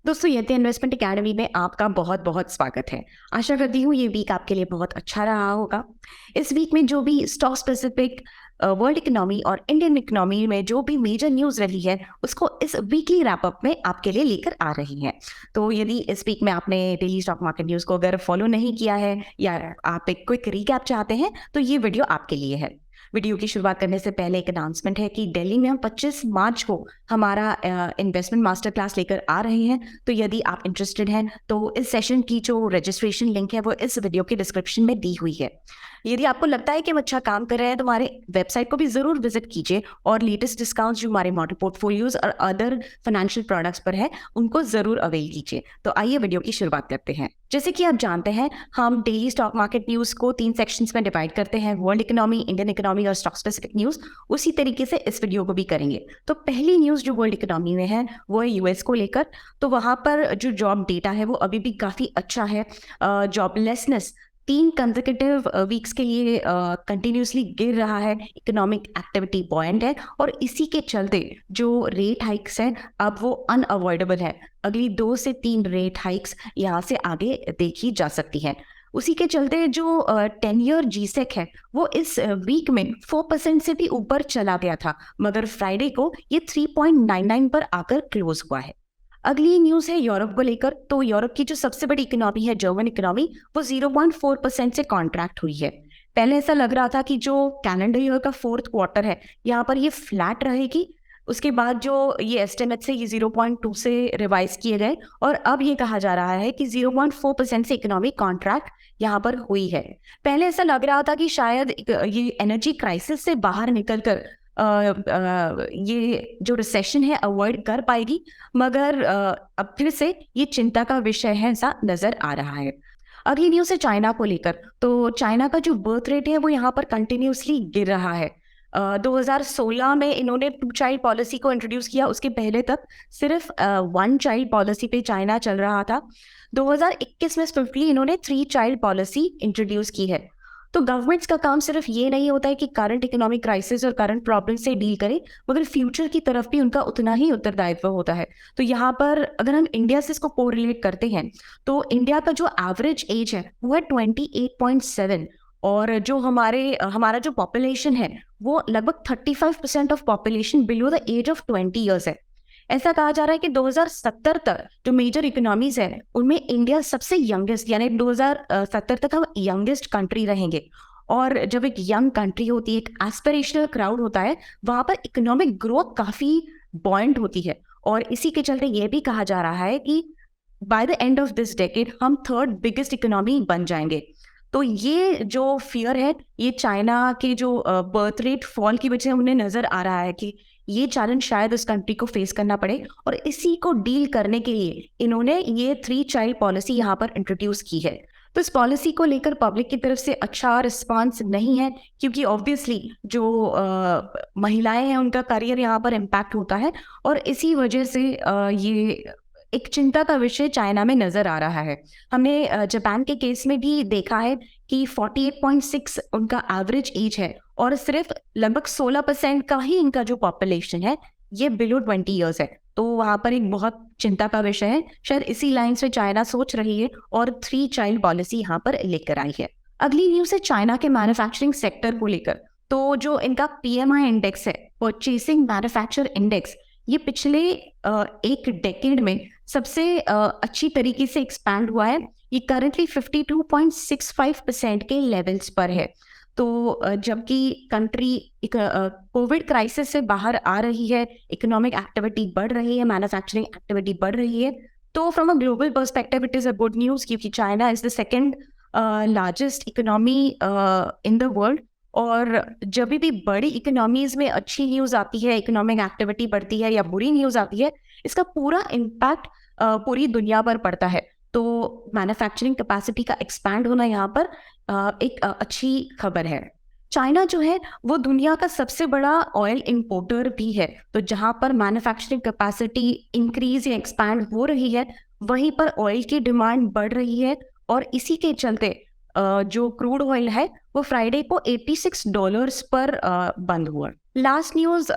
दोस्तों यति investment academy में आपका बहुत बहुत स्वागत है। आशा करती हूँ ये वीक आपके लिए बहुत अच्छा रहा होगा। इस वीक में जो भी स्टॉक स्पेसिफिक वर्ल्ड इकोनॉमी और इंडियन इकोनॉमी में जो भी मेजर न्यूज़ रही है उसको इस वीकली रैपअप में आपके लिए लेकर आ रही हैं। तो यदि इस वीक में आपने डेली स्टॉक मार्केट न्यूज़ को अगर फॉलो नहीं किया है या आप एक क्विक रिकैप चाहते हैं तो ये वीडियो आपके लिए है। वीडियो की शुरुआत करने से पहले एक अनाउंसमेंट है कि दिल्ली में हम 25 मार्च को हमारा इन्वेस्टमेंट मास्टर क्लास लेकर आ रहे हैं। तो यदि आप इंटरेस्टेड हैं तो इस सेशन की जो रजिस्ट्रेशन लिंक है वो इस वीडियो के डिस्क्रिप्शन में दी हुई है। यदि आपको लगता है कि हम अच्छा काम कर रहे हैं तो हमारे वेबसाइट को भी ज़रूर विजिट कीजिए और लेटेस्ट डिस्काउंट्स जो हमारे मॉडल पोर्टफोलियोज और अदर फाइनेंशियल प्रोडक्ट्स पर है उनको ज़रूर अवेल कीजिए। तो आइए वीडियो की शुरुआत करते हैं। जैसे कि आप जानते हैं हम डेली स्टॉक मार्केट न्यूज़ को 3 सेक्शंस में डिवाइड करते हैं, वर्ल्ड इकोनॉमी, इंडियन इकोनॉमी और स्टॉक स्पेसिफिक न्यूज़। उसी तरीके से इस वीडियो को भी करेंगे। तो पहली न्यूज़ जो वर्ल्ड इकोनॉमी में है वो है यूएस को लेकर। तो वहाँ पर जो जॉब डेटा है वो अभी भी काफ़ी अच्छा है। जॉबलेसनेस 3 कंसेक्यूटिव वीक्स के लिए कंटिन्यूसली गिर रहा है। इकोनॉमिक एक्टिविटी बॉयंट है और इसी के चलते जो रेट हाइक्स हैं अब वो अनअवॉइडेबल है। अगली 2 से 3 रेट हाइक्स यहाँ से आगे देखी जा सकती हैं। उसी के चलते जो 10 ईयर जीसेक है वो इस वीक में 4% से भी ऊपर चला गया था, मगर फ्राइडे को ये 3.99 पर आकर क्लोज हुआ है। अगली न्यूज़ है यूरोप को लेकर। तो यूरोप की जो सबसे बड़ी इकोनॉमी है जर्मन इकोनॉमी वो 0.4% से कॉन्ट्रैक्ट हुई है। पहले ऐसा लग रहा था कि जो कैलेंडर ईयर का 4th क्वार्टर है यहाँ पर ये फ्लैट रहेगी। उसके बाद जो ये एस्टिमेट से ये 0.2 से रिवाइज किए गए और अब ये कहा जा रहा है कि 0.4% से इकोनॉमी कॉन्ट्रैक्ट यहाँ पर हुई है। पहले ऐसा लग रहा था कि शायद ये एनर्जी क्राइसिस से बाहर निकलकर ये जो रिसेशन है अवॉइड कर पाएगी, मगर अब फिर से ये चिंता का विषय है ऐसा नजर आ रहा है। अगली न्यूज़ है चाइना को लेकर। तो चाइना का जो बर्थ रेट है वो यहाँ पर कंटिन्यूसली गिर रहा है। 2016 में इन्होंने 2 चाइल्ड पॉलिसी को इंट्रोड्यूस किया। उसके पहले तक सिर्फ 1 चाइल्ड पॉलिसी पे चाइना चल रहा था। 2021 में स्विफ्टली इन्होंने 3 चाइल्ड पॉलिसी इंट्रोड्यूस की है। तो गवर्नमेंट्स का काम सिर्फ ये नहीं होता है कि करंट इकोनॉमिक क्राइसिस और करंट प्रॉब्लम से डील करें, मगर फ्यूचर की तरफ भी उनका उतना ही उत्तरदायित्व होता है। तो यहाँ पर अगर हम इंडिया से इसको कोरिलेट करते हैं तो इंडिया का जो एवरेज एज है वो है 28.7 और जो हमारा जो पॉपुलेशन है वो लगभग 35% of population below the age of 20 years है। ऐसा कहा जा रहा है कि 2070 तक जो मेजर इकोनॉमीज है उनमें इंडिया सबसे यंगेस्ट, यानी 2070 तक हम यंगेस्ट कंट्री रहेंगे। और जब एक यंग कंट्री होती है, एक एस्पिरेशनल क्राउड होता है, वहां पर इकोनॉमिक ग्रोथ काफी बॉयंट होती है। और इसी के चलते ये भी कहा जा रहा है कि by the end of this decade हम 3rd बिगेस्ट इकोनॉमी बन जाएंगे। तो ये जो फियर है ये चाइना के जो बर्थ रेट फॉल की वजह से उन्हें नजर आ रहा है कि ये चैलेंज शायद उस कंट्री को फेस करना पड़े, और इसी को डील करने के लिए इन्होंने ये 3 चाइल्ड पॉलिसी यहाँ पर इंट्रोड्यूस की है। तो इस पॉलिसी को लेकर पब्लिक की तरफ से अच्छा रिस्पांस नहीं है, क्योंकि ऑब्वियसली जो महिलाएं हैं उनका करियर यहाँ पर इम्पैक्ट होता है और इसी वजह से ये एक चिंता का विषय चाइना में नजर आ रहा है। हमने जापान के केस में भी देखा है कि 48.6 उनका एवरेज एज है और सिर्फ लगभग 16% का ही इनका जो पॉपुलेशन है ये बिलो 20 ईयर्स है। तो वहाँ पर एक बहुत चिंता का विषय है। शायद इसी लाइन से चाइना सोच रही है और 3 चाइल्ड पॉलिसी यहाँ पर लेकर आई है। अगली न्यूज़ है चाइना के मैन्युफैक्चरिंग सेक्टर को लेकर। तो जो इनका PMI इंडेक्स है, परचेसिंग मैन्युफैक्चर इंडेक्स, ये पिछले एक डेकेड में सबसे अच्छी तरीके से एक्सपैंड हुआ है। ये करंटली 52.65% के लेवल्स पर है। तो जबकि कंट्री कोविड क्राइसिस से बाहर आ रही है, इकोनॉमिक एक्टिविटी बढ़ रही है, मैन्युफैक्चरिंग एक्टिविटी बढ़ रही है, तो from a global perspective it is a good news, क्योंकि China is the second largest economy in the world. और जब भी बड़ी इकोनॉमीज में अच्छी न्यूज़ आती है, इकोनॉमिक एक्टिविटी बढ़ती है या बुरी न्यूज़ आती है, इसका पूरा इम्पैक्ट पूरी दुनिया पर पड़ता है। तो मैन्युफैक्चरिंग कैपेसिटी का एक्सपैंड होना यहाँ पर एक अच्छी खबर है। चाइना जो है वो दुनिया का सबसे बड़ा ऑयल इंपोर्टर भी है। तो जहाँ पर मैन्युफैक्चरिंग कैपेसिटी इंक्रीज या एक्सपैंड हो रही है वहीं पर ऑयल की डिमांड बढ़ रही है, और इसी के चलते जो क्रूड ऑयल है वो फ्राइडे को $86 पर बंद हुआ। लास्ट न्यूज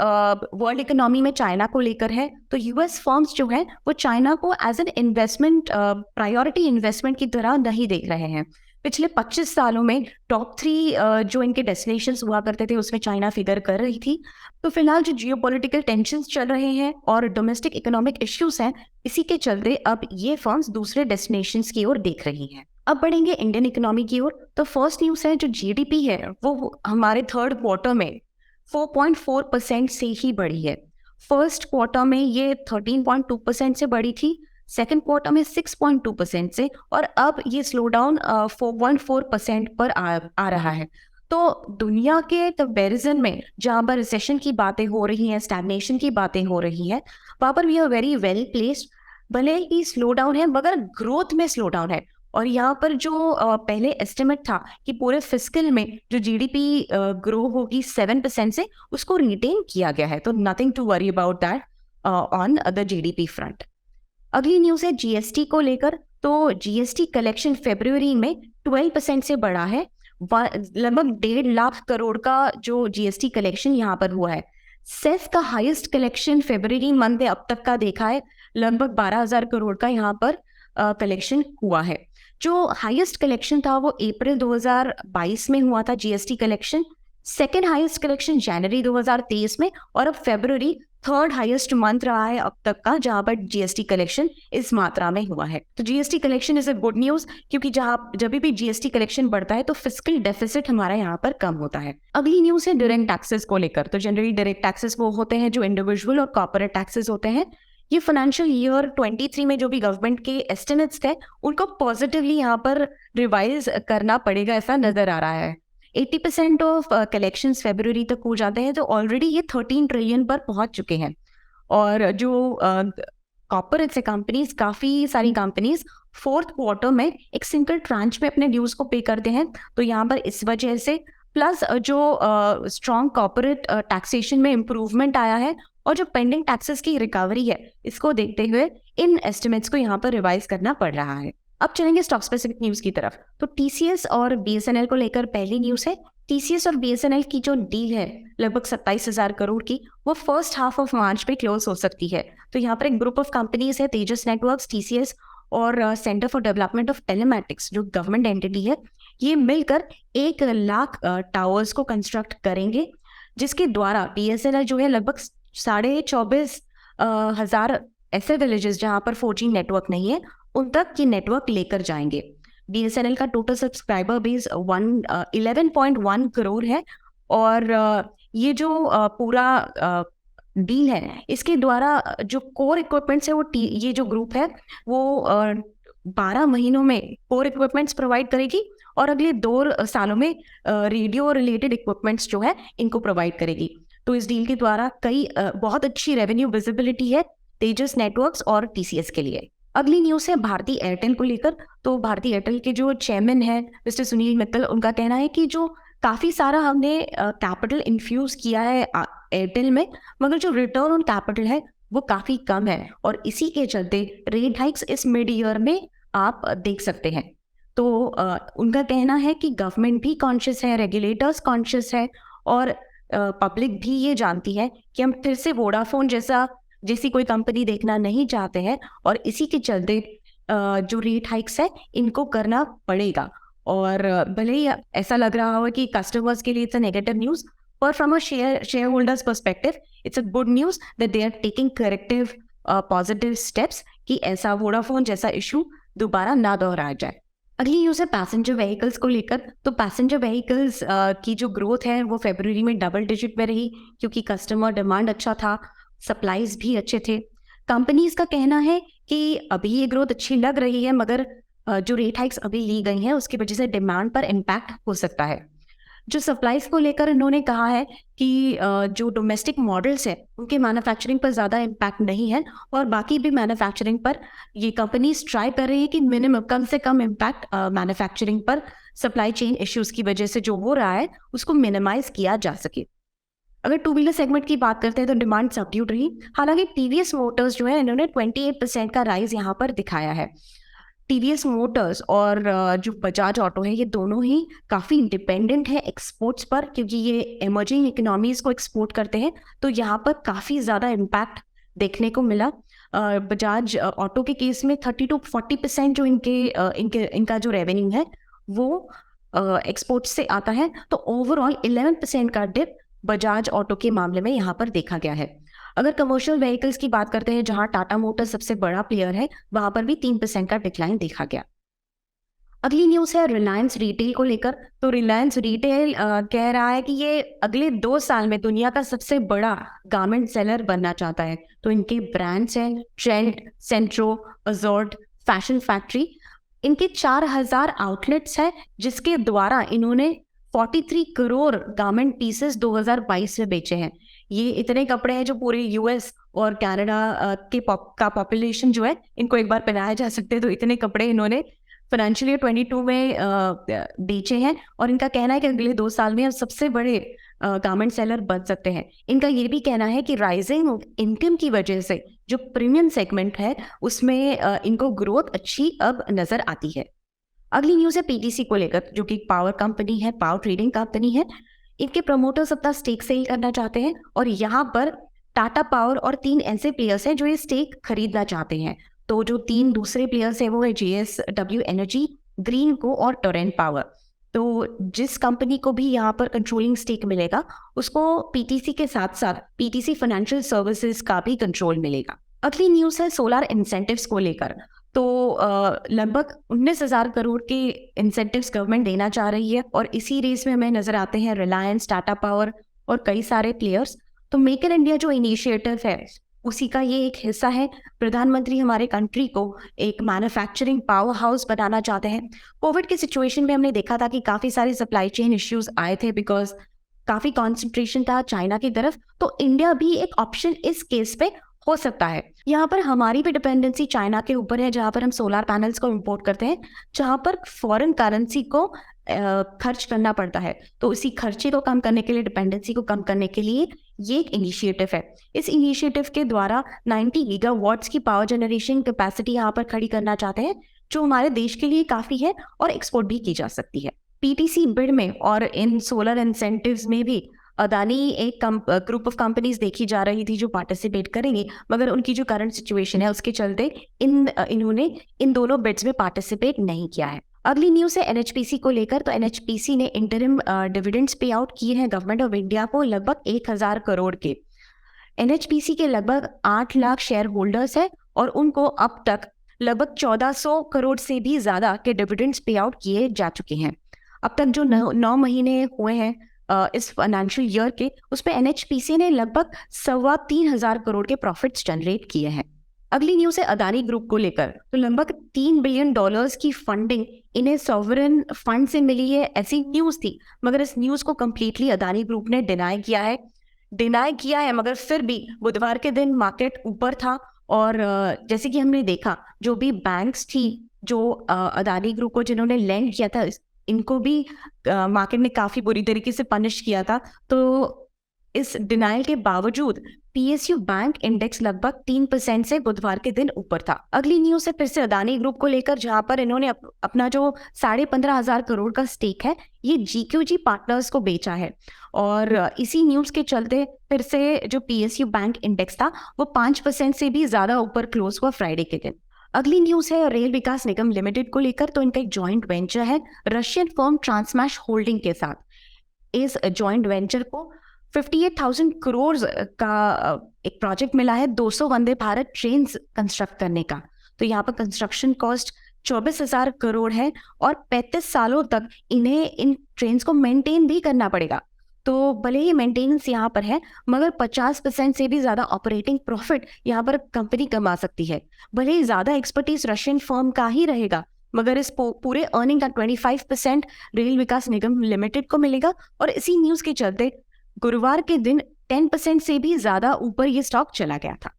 वर्ल्ड इकोनॉमी में चाइना को लेकर है। तो यूएस फर्म्स जो है वो चाइना को as an investment priority investment की तरह नहीं देख रहे हैं। पिछले 25 सालों में टॉप 3 जो इनके डेस्टिनेशंस हुआ करते थे उसमें चाइना फिगर कर रही थी। तो फिलहाल जो जियोपॉलिटिकल टेंशंस चल रहे हैं और डोमेस्टिक इकोनॉमिक इश्यूज हैं, इसी के चलते अब ये फर्म्स दूसरे डेस्टिनेशंस की ओर देख रही हैं। अब बढ़ेंगे इंडियन इकोनॉमी की ओर। तो फर्स्ट न्यूज है, जो जीडीपी है वो हमारे थर्ड क्वार्टर में 4.4% से ही बढ़ी है। फर्स्ट क्वार्टर में ये 13.2% से बढ़ी थी, सेकेंड क्वार्टर में 6.2% से, और अब ये स्लो डाउन 4.4% पर आ रहा है। तो दुनिया के कंपैरिजन में जहाँ पर रिसेशन की बातें हो रही हैं, स्टैग्नेशन की बातें हो रही हैं, वहाँ पर we are very well placed. भले ही स्लो डाउन है मगर ग्रोथ में स्लो डाउन है। और यहाँ पर जो पहले एस्टिमेट था कि पूरे फिस्कल में जो जीडीपी ग्रो होगी 7% से, उसको रिटेन किया गया है। तो nothing to worry about that on the GDP front. अगली न्यूज़ है जीएसटी को लेकर। तो जीएसटी कलेक्शन फरवरी में 12% से बढ़ा है। लगभग 1.5 लाख करोड़ का जो जीएसटी कलेक्शन यहाँ पर हुआ है। सेस का हाईएस्ट कलेक्शन फरवरी मंथ में अब तक का देखा है, लगभग 12,000 करोड़ का यहाँ पर कलेक्शन हुआ है। जो हाईएस्ट कलेक्शन था वो अप्रैल 2022 में हुआ था GST collection, second highest collection जनवरी 2023 में, और अब फरवरी थर्ड हाईएस्ट मंथ रहा है अब तक का जहां पर जीएसटी कलेक्शन इस मात्रा में हुआ है। तो GST collection is a good news, क्योंकि जब भी जीएसटी कलेक्शन बढ़ता है तो फिस्कल डेफिसिट हमारा यहाँ पर कम होता है। अगली न्यूज है डायरेक्ट टैक्सेस को लेकर। तो जनरली डायरेक्ट टैक्सेस वो होते हैं जो इंडिविजुअल और कॉर्पोरेट टैक्सेस होते हैं। ये फाइनेंशियल ईयर 23 में जो भी गवर्नमेंट के एस्टिमेट्स थे उनको पॉजिटिवली यहाँ पर रिवाइज करना पड़ेगा, ऐसा नजर आ रहा है। 80% ऑफ कलेक्शंस फरवरी तक हो जाते हैं, तो ऑलरेडी ये 13 ट्रिलियन पर पहुंच चुके हैं। और जो कॉर्पोरेट्स है, कंपनीज, काफ़ी सारी कंपनीज फोर्थ क्वार्टर में एक सिंगल ट्रांच में अपने ड्यूज को पे करते हैं। तो यहाँ पर इस वजह से प्लस जो स्ट्रॉन्ग कॉर्पोरेट टैक्सेशन में इम्प्रूवमेंट आया है और जो पेंडिंग टैक्सेस की रिकवरी है, इसको देखते हुए इन एस्टिमेट्स को यहाँ पर रिवाइज करना पड़ रहा है। अब चलेंगे स्टॉक स्पेसिफिक न्यूज की तरफ। तो टीसीएस और बीएसएनएल को लेकर पहली न्यूज है। टीसीएस और बीएसएनएल की जो डील है लगभग 27,000 करोड़ की, वो फर्स्ट हाफ ऑफ मार्च पे क्लोज हो सकती है। तो यहाँ पर एक ग्रुप ऑफ कंपनीज है, तेजस नेटवर्क्स, टीसीएस और centre for development of telematics जो गवर्नमेंट एंटिटी है, ये मिलकर 1 लाख टावर्स को कंस्ट्रक्ट करेंगे, जिसके द्वारा बीएसएनएल जो है लगभग 24,500 ऐसे विलेजेस जहां पर 4G नेटवर्क नहीं है उन तक ये नेटवर्क लेकर जाएंगे। बीएसएनएल का टोटल सब्सक्राइबर बेस 11.1 करोड़ है। और ये जो पूरा डील है, इसके द्वारा जो कोर इक्विपमेंट्स है वो ये जो ग्रुप है वो 12 महीनों में कोर इक्विपमेंट्स प्रोवाइड करेगी और अगले 2 सालों में रेडियो रिलेटेड इक्विपमेंट्स जो है इनको प्रोवाइड करेगी। तो इस डील के द्वारा बहुत अच्छी रेवेन्यू विजिबिलिटी है तेजस नेटवर्क्स और टीसीएस के लिए। अगली न्यूज़ है भारती एयरटेल को लेकर। तो भारती एयरटेल के जो चेयरमैन है मिस्टर सुनील मित्तल, उनका कहना है कि जो काफ़ी सारा हमने कैपिटल इन्फ्यूज़ किया है एयरटेल में, मगर जो रिटर्न ऑन कैपिटल है वो काफ़ी कम है और इसी के चलते रेट हाइक्स इस मिड ईयर में आप देख सकते हैं। तो उनका कहना है कि गवर्नमेंट भी कॉन्शियस है, रेगुलेटर्स कॉन्शियस है और पब्लिक भी ये जानती है कि हम फिर से वोडाफोन जैसी कोई कंपनी देखना नहीं चाहते हैं और इसी के चलते जो रेट हाइक्स है इनको करना पड़ेगा। और भले ही ऐसा लग रहा हो कि कस्टमर्स के लिए इट्स अ नेगेटिव न्यूज़, पर from a share holders perspective it's a good news that they are taking corrective positive steps कि ऐसा वोडाफोन जैसा इशू दोबारा ना दोहराया जाए। अगली न्यूज़ है पैसेंजर व्हीकल्स को लेकर। तो पैसेंजर व्हीकल्स की जो ग्रोथ है वो फरवरी में डबल डिजिट में रही, क्योंकि कस्टमर डिमांड अच्छा था, सप्लाईज भी अच्छे थे। कंपनीज का कहना है कि अभी ये ग्रोथ अच्छी लग रही है, मगर जो रेट हाइक्स अभी ली गई हैं उसकी वजह से डिमांड पर इम्पैक्ट हो सकता है। जो सप्लाईज को लेकर इन्होंने कहा है कि जो डोमेस्टिक मॉडल्स हैं उनके मैन्युफैक्चरिंग पर ज़्यादा इम्पैक्ट नहीं है और बाकी भी मैन्युफैक्चरिंग पर ये कंपनीज ट्राई कर रही है कि मिनिमम कम से कम इम्पैक्ट मैन्युफैक्चरिंग पर सप्लाई चेन इश्यूज़ की वजह से जो हो रहा है उसको मिनिमाइज किया जा सके। अगर टू व्हीलर सेगमेंट की बात करते हैं तो डिमांड सबड्यूड रही। हालांकि टीवीएस मोटर्स जो है इन्होंने 28% का राइज यहाँ पर दिखाया है। टीवीएस मोटर्स और जो बजाज ऑटो है, ये दोनों ही काफ़ी इंडिपेंडेंट है एक्सपोर्ट्स पर, क्योंकि ये इमर्जिंग इकोनॉमीज को एक्सपोर्ट करते हैं। तो यहाँ पर काफ़ी ज़्यादा इम्पैक्ट देखने को मिला। बजाज ऑटो के केस में 30 to 40% जो इनका जो रेवेन्यू है वो एक्सपोर्ट से आता है। तो ओवरऑल 11% का डिप बजाज ऑटो के मामले में यहाँ पर देखा गया है। अगर कमर्शियल व्हीकल्स की बात करते हैं, जहां टाटा मोटर्स सबसे बड़ा प्लेयर है, वहां पर भी 3% का डिक्लाइन देखा गया। अगली न्यूज़ है रिलायंस रिटेल को लेकर। तो रिलायंस रिटेल कह रहा है कि ये अगले 2 साल में दुनिया का सबसे बड़ा गारमेंट सेलर बनना चाहता है। तो इनके ब्रांड्स हैं ट्रेंड, सेंट्रो, अजोर्ड, फैशन फैक्ट्री। इनके 4000 आउटलेट्स हैं, जिसके द्वारा इन्होंने 43 करोड़ गारमेंट पीसेस 2022 में बेचे हैं। ये इतने कपड़े हैं जो पूरे यूएस और कनाडा का पॉपुलेशन जो है, इनको एक बार पहनाया जा सकते हैं। तो इतने कपड़े इन्होंने फाइनेंशियल ईयर 22 में बेचे हैं, और इनका कहना है कि अगले 2 साल में सबसे बड़े गारमेंट सेलर बन सकते हैं। इनका ये भी कहना है कि राइजिंग इनकम की वजह से जो प्रीमियम सेगमेंट है उसमें इनको ग्रोथ अच्छी अब नजर आती है। अगली न्यूज़ है पीटीसी को लेकर, जो कि पावर कंपनी है, पावर ट्रेडिंग कंपनी है। इनके प्रमोटर्स अपना स्टेक सेल करना चाहते हैं, और यहाँ पर टाटा पावर और 3 ऐसे प्लेयर्स हैं जो ये स्टेक खरीदना चाहते हैं। तो जो 3 दूसरे प्लेयर्स हैं वो है JSW एनर्जी, ग्रीनको और टोरेंट पावर। तो जिस कंपनी को भी यहाँ पर कंट्रोलिंग स्टेक मिलेगा, उसको पीटीसी के साथ साथ पीटीसी फाइनेंशियल सर्विसेज का भी कंट्रोल मिलेगा। अगली न्यूज़ है सोलर इंसेंटिव्स को लेकर। तो लगभग 19,000 करोड़ के इंसेंटिव्स गवर्नमेंट देना चाह रही है, और इसी रेस में हमें नजर आते हैं रिलायंस, टाटा पावर और कई सारे प्लेयर्स। तो मेक इन इंडिया जो इनिशिएटिव है उसी का ये एक हिस्सा है। प्रधानमंत्री हमारे कंट्री को एक मैन्युफैक्चरिंग पावर हाउस बनाना चाहते हैं। कोविड की सिचुएशन में हमने देखा था कि काफ़ी सारे सप्लाई चेन इश्यूज आए थे, बिकॉज काफ़ी कॉन्सेंट्रेशन था चाइना की तरफ। तो इंडिया भी एक ऑप्शन इस केस पे हो सकता है। यहाँ पर हमारी भी डिपेंडेंसी चाइना के ऊपर है, जहाँ पर हम सोलर पैनल्स को इंपोर्ट करते हैं, जहाँ पर फॉरेन करेंसी को खर्च करना पड़ता है। तो इसी खर्चे को कम करने के लिए, डिपेंडेंसी को कम करने के लिए ये एक इनिशिएटिव है। इस इनिशिएटिव के द्वारा 90 गीगावाट्स की पावर जनरेशन कैपेसिटी यहाँ पर खड़ी करना चाहते हैं, जो हमारे देश के लिए काफ़ी है और एक्सपोर्ट भी की जा सकती है। पीटीसी बिड में और इन सोलर इंसेंटिव्स में भी अदानी एक ग्रुप ऑफ कंपनीज देखी जा रही थी जो पार्टिसिपेट करेंगी, मगर उनकी जो करंट सिचुएशन है उसके चलते इन्होंने इन दोनों बिड्स में पार्टिसिपेट नहीं किया है। अगली न्यूज़ है एनएचपीसी को लेकर। तो एनएचपीसी ने इंटरिम डिविडेंड्स पे आउट किए हैं गवर्नमेंट ऑफ इंडिया को लगभग 1000 करोड़ के। एनएचपीसी के लगभग 8 लाख शेयर होल्डर्स हैं, और उनको अब तक लगभग 1400 करोड़ से भी ज़्यादा के डिविडेंड्स पे आउट किए जा चुके हैं। अब तक जो 9 महीने हुए हैं इस फाइनेंशियल ईयर के, उसमें एनएचपीसी ने लगभग 3,25,000 करोड़ के प्रॉफिट्स जनरेट किए हैं। अगली न्यूज़ है अदानी ग्रुप को लेकर। तो लगभग $3 बिलियन की फंडिंग इन्हें सॉवरेन फंड से मिली है, ऐसी न्यूज़ थी, मगर इस न्यूज़ को कंप्लीटली अदानी ग्रुप ने डिनाई किया है। मगर फिर भी बुधवार के दिन मार्केट ऊपर था, और जैसे कि हमने देखा, जो भी बैंक्स थी जो अदानी ग्रुप को जिन्होंने लेंड किया था, इनको भी मार्केट ने काफ़ी बुरी तरीके से पनिश किया था। तो इस डिनाइल के बावजूद पीएसयू बैंक इंडेक्स लगभग 3% से बुधवार के दिन ऊपर था। अगली न्यूज़ है फिर से अदानी ग्रुप को लेकर, जहां पर इन्होंने अपना जो 15,500 करोड़ का स्टेक है ये जीक्यूजी पार्टनर्स को बेचा है, और इसी न्यूज़ के चलते फिर से जो पीएसयू बैंक इंडेक्स था वो 5% से भी ज़्यादा ऊपर क्लोज हुआ फ्राइडे के दिन। अगली न्यूज़ है रेल विकास निगम लिमिटेड को लेकर। तो इनका एक जॉइंट वेंचर है रशियन फर्म ट्रांसमैश होल्डिंग के साथ। इस जॉइंट वेंचर को 58,000 करोड़ का एक प्रोजेक्ट मिला है 200 वंदे भारत ट्रेन कंस्ट्रक्ट करने का। तो यहाँ पर कंस्ट्रक्शन कॉस्ट 24,000 करोड़ है, और 35 सालों तक इन्हें इन ट्रेन को मेंटेन भी करना पड़ेगा। तो भले ही मेंटेनेंस यहाँ पर है, मगर 50% से भी ज़्यादा ऑपरेटिंग प्रॉफिट यहाँ पर कंपनी कमा सकती है। भले ही ज़्यादा एक्सपर्टीज रशियन फर्म का ही रहेगा, मगर इस पूरे अर्निंग का 25% रेल विकास निगम लिमिटेड को मिलेगा। और इसी न्यूज़ के चलते गुरुवार के दिन 10% से भी ज़्यादा ऊपर ये स्टॉक चला गया था।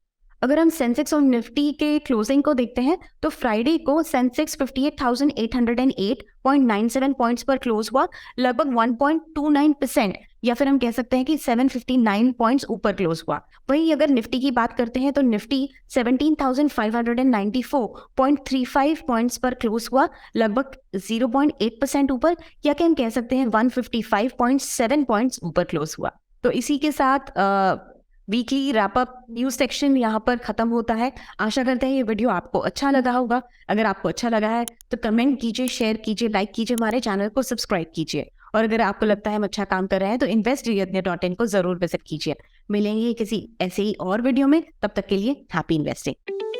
अगर हम सेंसेक्स और निफ्टी के क्लोजिंग को देखते हैं, तो फ्राइडे को सेंसेक्स 58,808.97 पॉइंट्स पर क्लोज हुआ, लगभग 1.29% या फिर हम कह सकते हैं कि 759 पॉइंट्स ऊपर क्लोज हुआ। वहीं अगर निफ्टी की बात करते हैं तो निफ्टी 17,594.35 पॉइंट्स पर क्लोज हुआ, लगभग 0.8% ऊपर, या कि हम कह सकते हैं 155.7 पॉइंट्स ऊपर क्लोज हुआ। तो इसी के साथ वीकली रैपअप न्यूज सेक्शन यहाँ पर खत्म होता है। आशा करते हैं ये वीडियो आपको अच्छा लगा होगा। अगर आपको अच्छा लगा है तो कमेंट कीजिए, शेयर कीजिए, लाइक कीजिए, हमारे चैनल को सब्सक्राइब कीजिए। और अगर आपको लगता है हम अच्छा काम कर रहे हैं तो investdn को जरूर विजिट कीजिए। मिलेंगे किसी ऐसे ही और वीडियो में, तब तक के लिए हैप्पी इन्वेस्टिंग।